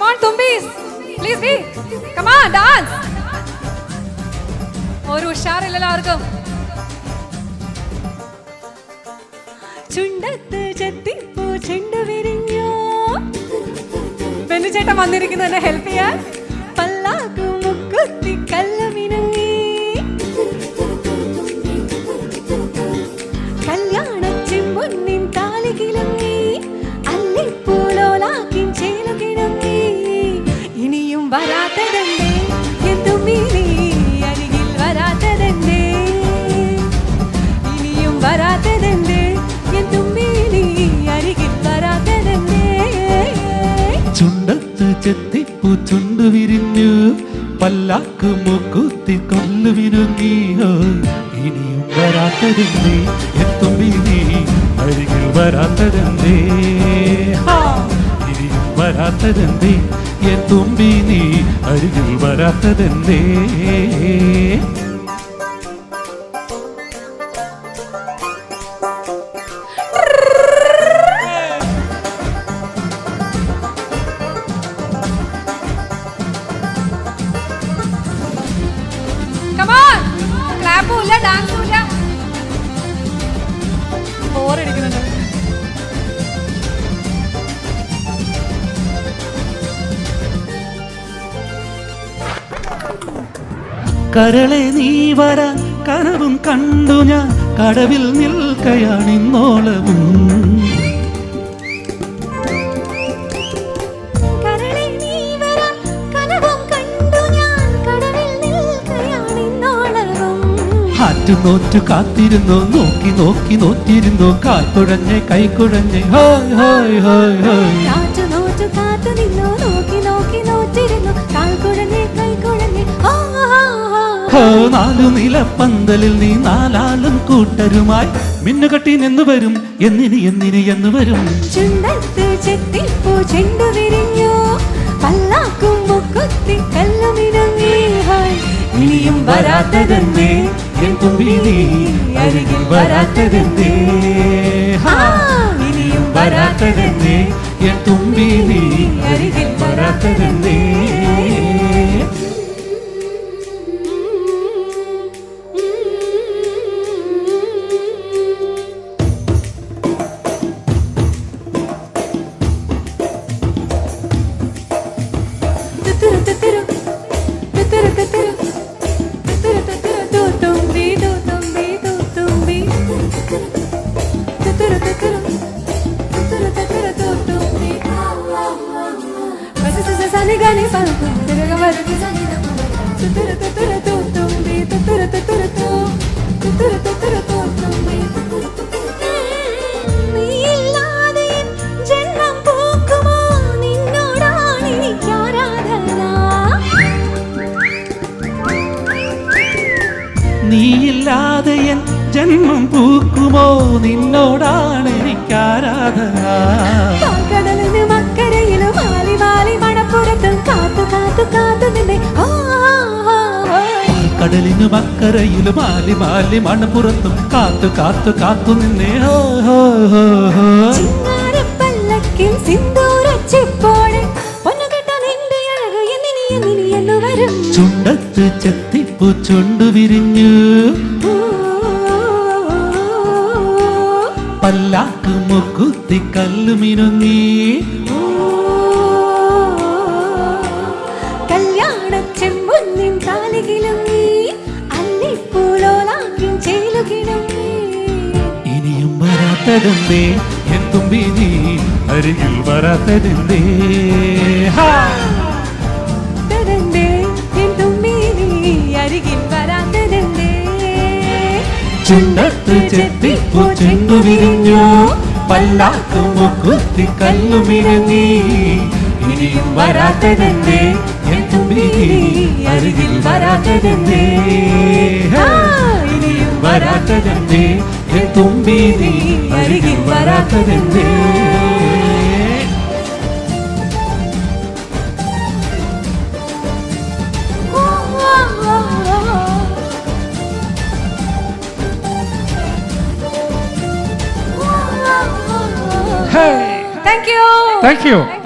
Come on, Tumbis. Please be. Come on, dance. ഒരു ഉഷാറില്ലല്ലോ ആർക്കും. ചുണ്ടത്ത് ചെത്തിപ്പൂ ചെണ്ടു വിരിഞ്ഞോ. ബെന്നി ചേട്ടൻ വന്നിരിക്കുന്നു എന്നെ ഹെൽപ്പ് ചെയ്യാൻ. പല്ലാക്കു മുക്കുത്തി കല്ലമിനങ്ങി കല്യാണച്ചിമ്പൊന്നിൻ താലി കിളങ്ങി അല്ലിപ്പൂലോലാക്കിൻ ചേലു കിടങ്ങി. ഇനിയും വരാത്തതെന്തേ എന്തുമിനി അരികിൽ വരാത്തതെന്തേ. ഇനിയും വരാത്തതെന്തേ എന്തുമിനി അരികിൽ വരാത്തതെന്തേ. ചുണ്ടത്ത് ചെത്തിപ്പൂ ചുണ്ടു വിരിഞ്ഞു പല്ലാക്കു മുക്കുത്തി കൊല്ലു വിരുങ്ങി. ഇനിയും വരാത്തതെന്തേ എത്തുമ്പിനി അരികിൽ വരാത്തതെന്തേ. ഇനിയും വരാത്തതെന്തേ എത്തുമ്പിനി അരികിൽ വരാത്തതെന്തേ. കരളെ നീ വരാൻ കനവും കണ്ടു ഞാൻ കടവിൽ നിൽക്കയാണിന്നോളവും. നോറ്റു കാത്തിരുന്നു നോക്കി നോക്കി നോറ്റിരുന്നു കാൽ കുഴഞ്ഞ് കൈ കുഴഞ്ഞ്. ഹായ് ഹായ് ഹായ് ഹായ്. നാലു നിലപ്പന്തലിൽ നീ നാലാളും കൂട്ടരുമായി മിന്നുകെട്ടി നിന്ന് വരും എന്നിനി എന്നിനി എന്ന് വരും. ചുണ്ടത്ത് ചെത്തിപ്പൂ ചെണ്ടു വിരിഞ്ഞു പല്ലാക്കും മുക്കുത്തി കല്ലമിനങ്ങി. ഇനിയും വരാത്തതെന്തേ എന്തുമ്പിനി അരികിൽ വരാത്തതെന്തേ. ഇനിയും വരാത്തതെന്തേ എന്തുമ്പിനി അരികിൽ വരാത്തതെന്തേ. നീയില്ലാതെ എൻ ജന്മം പൂക്കുമോ നിന്നോടാണ് എനിക്കാരാധന. കടലിന് മക്കരയിലും മാലി മാലി മണപ്പുറത്തും കാത്തു കാത്തു കാത്തു നിന്നെ. കടലിനു മക്കരയിലും മാലി മാലി മണപ്പുറത്തും കാത്തു കാത്തു കാത്തു നിന്നെ. ചിങ്ങാരപ്പല്ലക്കിൽ സിന്ദൂരച്ചിപ്പോടെ ചുണ്ടത്ത് ചെത്തിപ്പൂ ചുണ്ടു വിരിഞ്ഞു പല്ലാക്ക് മുക്കുത്തി കല്ലു മിനുങ്ങി. കല്യാണച്ചെമ്പൊന്നിൻ താലി കിളങ്ങി അല്ലിപ്പൂലോലാക്കിൻ ചേലു കിടങ്ങി. ഇനിയും വരാത്തതെന്തേ എന്തുമ്പിനി അരികിൽ വരാത്തതെന്തേ. ചുണ്ടത്ത് ചെത്തിപ്പൂ ചെണ്ടു വിരിഞ്ഞു പല്ലാക്കു മുക്കുത്തി കല്ലു മിനുങ്ങി. ഇനിയും വരാത്തതെന്തേ എന്തുമ്പിനി അരികിൽ വരാത്തതെന്തേ. ഇനിയും വരാത്തതെന്തേ എന്തുമ്പിനി അരികിൽ വരാത്തതെന്തേ. Hey! Thank you. Thank you.